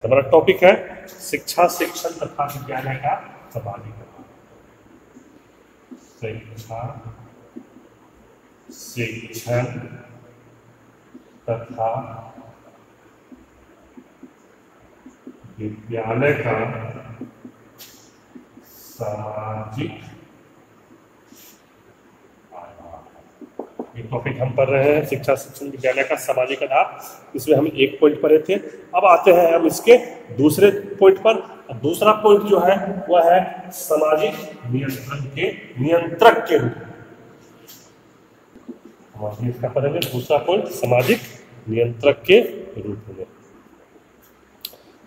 हमारा टॉपिक है शिक्षा शिक्षण तथा विद्यालय का समाजीकरण। शिक्षा शिक्षण तथा विद्यालय का सामाजिक टॉपिक हम पढ़ रहे हैं, शिक्षा शिक्षण विद्यालय का सामाजिक आधार। इसमें हम एक पॉइंट पढ़े थे। अब आते हैं हम इसके दूसरे पॉइंट पर। दूसरा पॉइंट जो है वह है सामाजिक नियंत्रण के नियंत्रक के रूप में। इसका पढ़ेंगे दूसरा पॉइंट सामाजिक नियंत्रक के रूप में।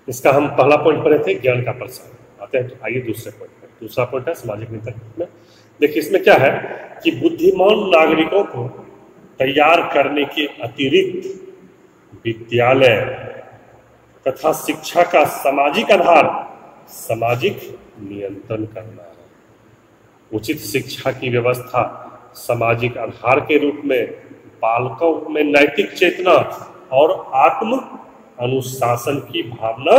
इसका हम पहला पॉइंट पढ़े थे ज्ञान का प्रसार। आते हैं तो आइए दूसरे पॉइंट पर। दूसरा पॉइंट है सामाजिक नियंत्रक में। देखिए इसमें क्या है कि बुद्धिमान नागरिकों को तैयार करने के अतिरिक्त विद्यालय तथा शिक्षा का सामाजिक आधार सामाजिक नियंत्रण करना है। उचित शिक्षा की व्यवस्था सामाजिक आधार के रूप में बालकों में नैतिक चेतना और आत्म अनुशासन की भावना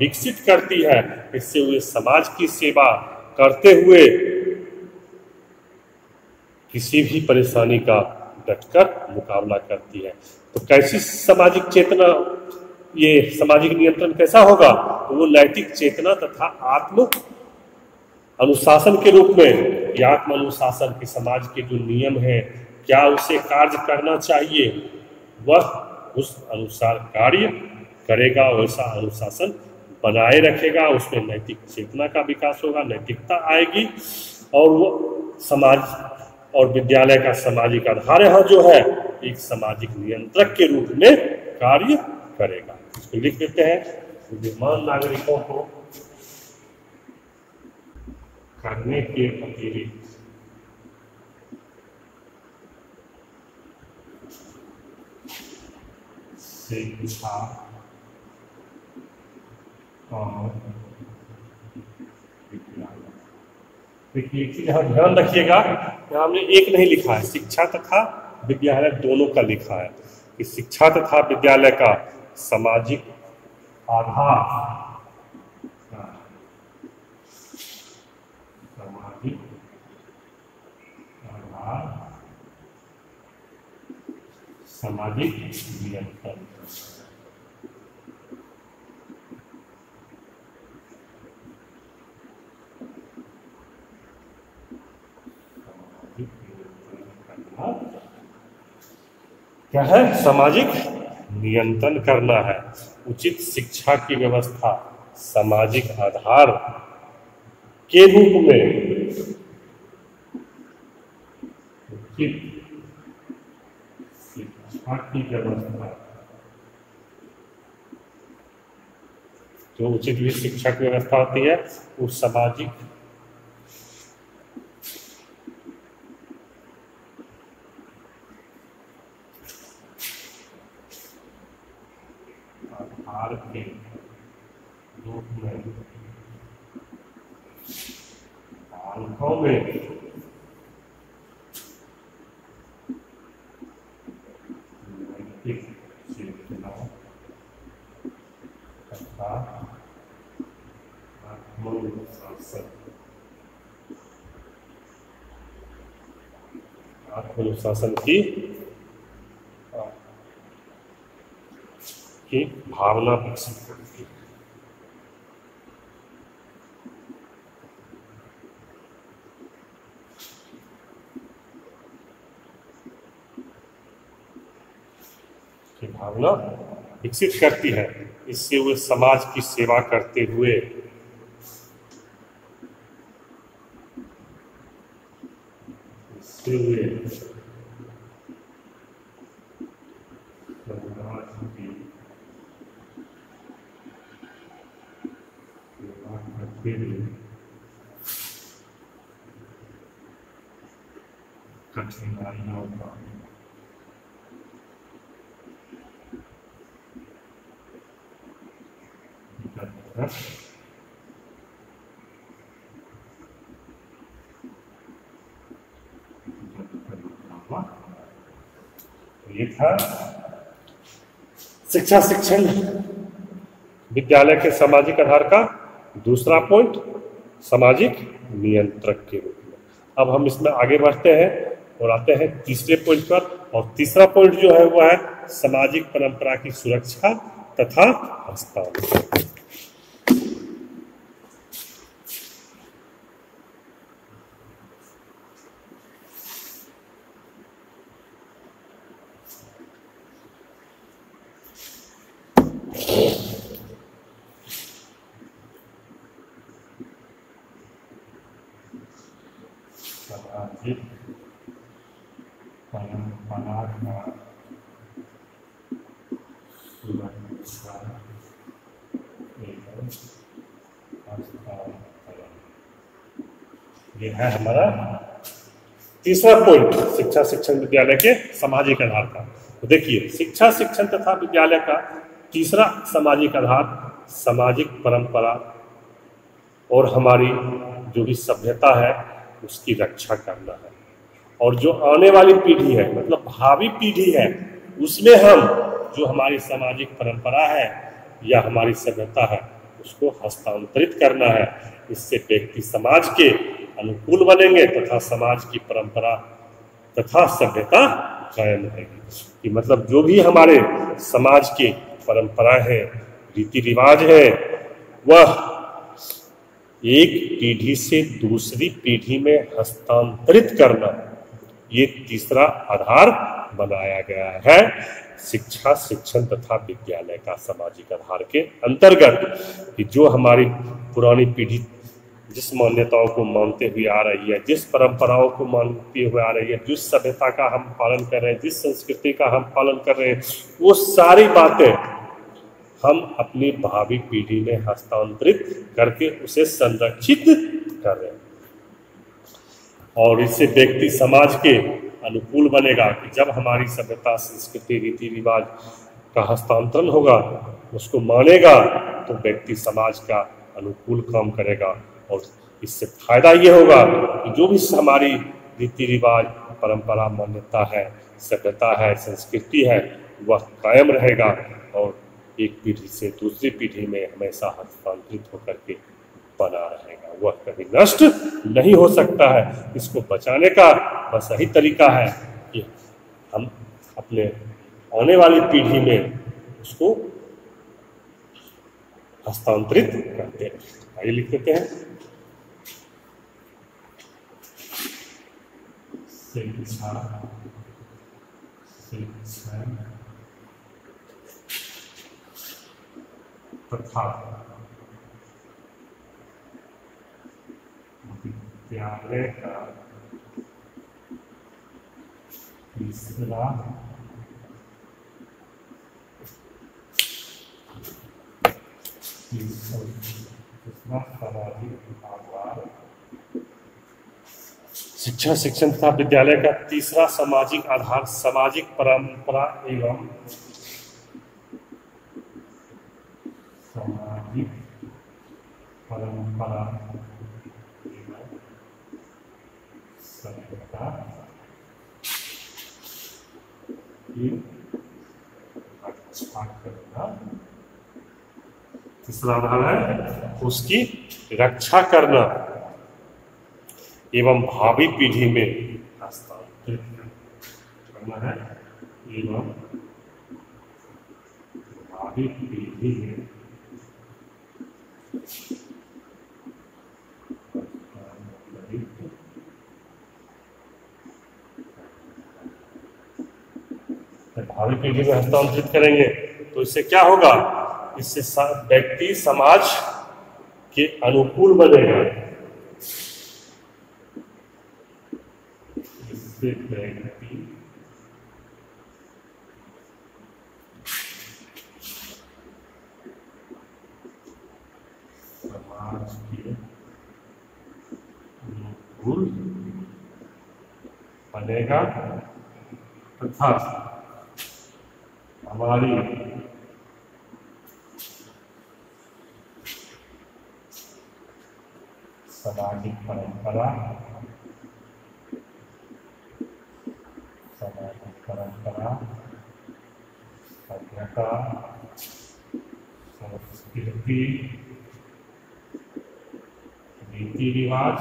विकसित करती है। इससे वे समाज की सेवा करते हुए किसी भी परेशानी का डटकर मुकाबला करती है। तो कैसी सामाजिक चेतना, ये सामाजिक नियंत्रण कैसा होगा? तो वो नैतिक चेतना तथा आत्म अनुशासन के रूप में। ये आत्म अनुशासन के समाज के जो नियम है, क्या उसे कार्य करना चाहिए, वह उस अनुसार कार्य करेगा, वैसा अनुशासन बनाए रखेगा। उसमें नैतिक चेतना का विकास होगा, नैतिकता आएगी और वो समाज और विद्यालय का सामाजिक आधार यहाँ जो है एक सामाजिक नियंत्रक के रूप में कार्य करेगा। इसको लिख देते हैं। बुद्धिमान नागरिकों को करने के अतिरिक्त शिक्षा और विद्यालय। देखिए एक चीज यहाँ ध्यान रखिएगा, यहाँ हमने एक नहीं लिखा है, शिक्षा तथा विद्यालय दोनों का लिखा है कि शिक्षा तथा विद्यालय का सामाजिक आधार सामाजिक आधार सामाजिक नियंत्रण। क्या है? सामाजिक नियंत्रण करना है। उचित शिक्षा की व्यवस्था सामाजिक आधार के रूप में उचित शिक्षा की व्यवस्था, जो उचित भी शिक्षा की व्यवस्था होती है वो सामाजिक आधार के रूप में बालकों में नैतिक चेतना तथा आत्मनुशासन की भावना विकसित करती है। की भावना विकसित करती है। इससे वे समाज की सेवा करते हुए कठिनाइयों का ये था शिक्षा शिक्षण विद्यालय के सामाजिक आधार का दूसरा पॉइंट सामाजिक नियंत्रक के रूप में। अब हम इसमें आगे बढ़ते हैं और आते हैं तीसरे पॉइंट पर। और तीसरा पॉइंट जो है वह है सामाजिक परंपरा की सुरक्षा तथा हस्तांतरण। सामाजिक परंपरा का सुरक्षा एवं हस्तांतरण, ये है हमारा तीसरा पॉइंट शिक्षा शिक्षण विद्यालय के सामाजिक आधार का। तो देखिए, शिक्षा शिक्षण तथा विद्यालय का तीसरा सामाजिक आधार सामाजिक परंपरा और हमारी जो भी सभ्यता है उसकी रक्षा करना है। और जो आने वाली पीढ़ी है, मतलब भावी पीढ़ी है, उसमें हम जो हमारी सामाजिक परंपरा है या हमारी सभ्यता है उसको हस्तांतरित करना है। इससे व्यक्ति समाज के अनुकूल बनेंगे तथा समाज की परंपरा तथा सभ्यता कायम रहेगी। कि मतलब जो भी हमारे समाज के परंपरा है, रीति रिवाज है, वह एक पीढ़ी से दूसरी पीढ़ी में हस्तांतरित करना, ये तीसरा आधार बनाया गया है शिक्षा शिक्षण तथा विद्यालय का सामाजिक आधार के अंतर्गत। कि जो हमारी पुरानी पीढ़ी जिस मान्यताओं को मानते हुए आ रही है, जिस परंपराओं को मानते हुए आ रही है, जिस सभ्यता का हम पालन कर रहे हैं, जिस संस्कृति का हम पालन कर रहे हैं, वो सारी बातें हम अपनी भावी पीढ़ी में हस्तांतरित करके उसे संरक्षित कर रहे हैं। और इससे व्यक्ति समाज के अनुकूल बनेगा। कि जब हमारी सभ्यता संस्कृति रीति रिवाज का हस्तांतरण होगा, उसको मानेगा, तो व्यक्ति समाज का अनुकूल काम करेगा। और इससे फायदा ये होगा कि जो भी हमारी रीति रिवाज परंपरा मान्यता है, सभ्यता है, संस्कृति है, वह कायम रहेगा और एक पीढ़ी से दूसरी पीढ़ी में हमेशा हस्तांतरित होकर के बना रहेगा, वह कभी नष्ट नहीं हो सकता है। इसको बचाने का बस यही तरीका है कि हम अपने आने वाली पीढ़ी में उसको हस्तांतरित करते हैं। आइए लिख देते हैं, शिक्षा शिक्षण तथा विद्यालय का तीसरा सामाजिक आधार, शिक्षा शिक्षण तथा विद्यालय का तीसरा सामाजिक आधार सामाजिक परंपरा एवं सामाजिक परंपरा सभ्यता की रक्षा करना। तीसरा आधार है उसकी रक्षा करना एवं भावी पीढ़ी में हस्तांतरित करना है, एवं भावी पीढ़ी में भावी पीढ़ी में हस्तांतरित करेंगे तो इससे क्या होगा? इससे व्यक्ति समाज के अनुकूल बनेगा। इससे व्यक्ति समाज के अनुकूल बनेगा तथा हमारी सामाजिक परंपरा सभ्यता संस्कृति रीति रीति रिवाज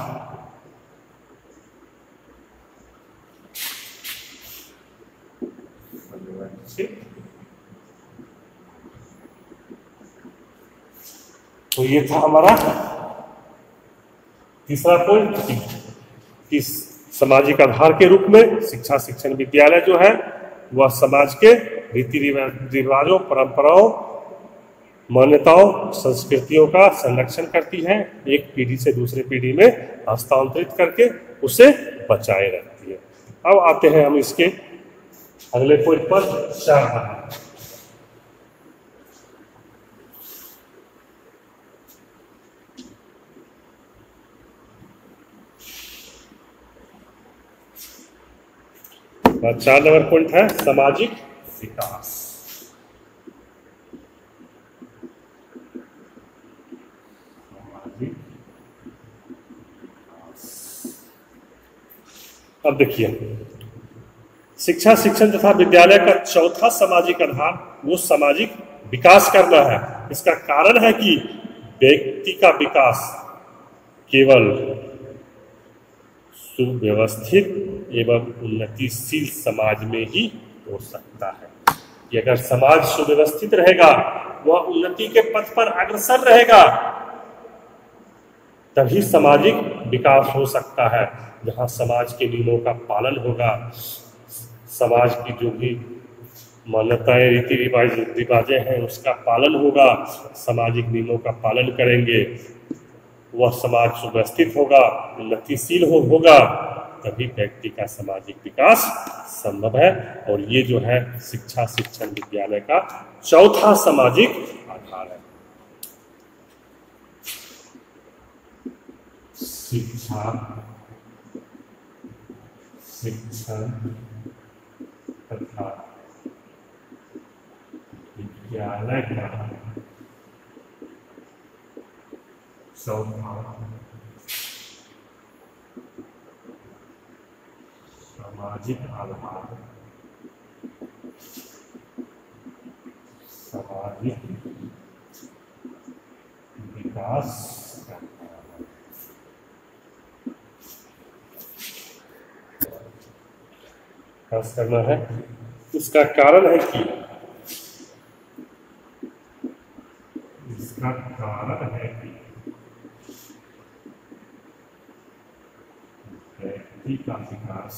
तो ये था हमारा तीसरा पॉइंट कि सामाजिक आधार के रूप में शिक्षा शिक्षण विद्यालय जो है वह समाज के रीति रिवाजों, परंपराओं, मान्यताओं, संस्कृतियों का संरक्षण करती है, एक पीढ़ी से दूसरे पीढ़ी में हस्तांतरित करके उसे बचाए रखती है। अब आते हैं हम इसके अगले पॉइंट पर, 4। और 4 नंबर पॉइंट है सामाजिक विकास। अब देखिए, शिक्षा शिक्षण तथा विद्यालय का चौथा सामाजिक आधार वो सामाजिक विकास करना है। इसका कारण है कि व्यक्ति का विकास केवल सुव्यवस्थित एवं उन्नतिशील समाज में ही हो सकता है। कि अगर समाज सुव्यवस्थित रहेगा, वह उन्नति के पथ पर अग्रसर रहेगा, तभी सामाजिक विकास हो सकता है। जहां समाज के नियमों का पालन होगा, समाज की जो भी मान्यताएं, रीति रिवाजें हैं उसका पालन होगा, सामाजिक नियमों का पालन करेंगे, वह समाज सुव्यवस्थित होगा, उन्नतिशील होगा, तभी व्यक्ति का सामाजिक विकास संभव है। और ये जो है शिक्षा शिक्षण विद्यालय का चौथा सामाजिक आधार है। शिक्षा शिक्षण तथा विद्यालय का चौथा सामाजिक आधार, सामाजिक विकास करना है। इसका कारण है कि व्यक्ति का विकास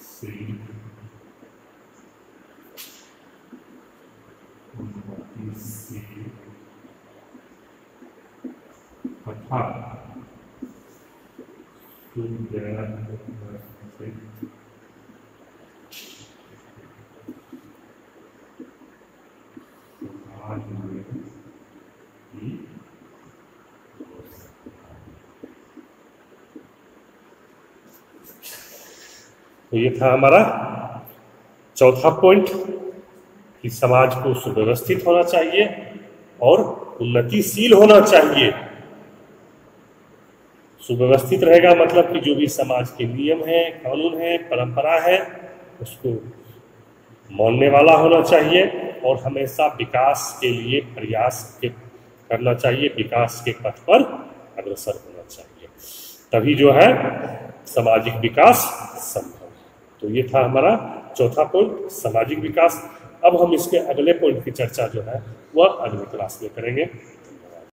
से उन्नतिशील तथा तो ये था हमारा चौथा पॉइंट कि समाज को सुव्यवस्थित होना चाहिए और उन्नतिशील होना चाहिए। सुव्यवस्थित रहेगा मतलब कि जो भी समाज के नियम है, कानून है, परंपरा है, उसको मानने वाला होना चाहिए और हमेशा विकास के लिए प्रयास करना चाहिए, विकास के पथ पर अग्रसर होना चाहिए, तभी जो है सामाजिक विकास संभव है। तो ये था हमारा चौथा पॉइंट, सामाजिक विकास। अब हम इसके अगले पॉइंट की चर्चा जो है वह अगली क्लास में करेंगे।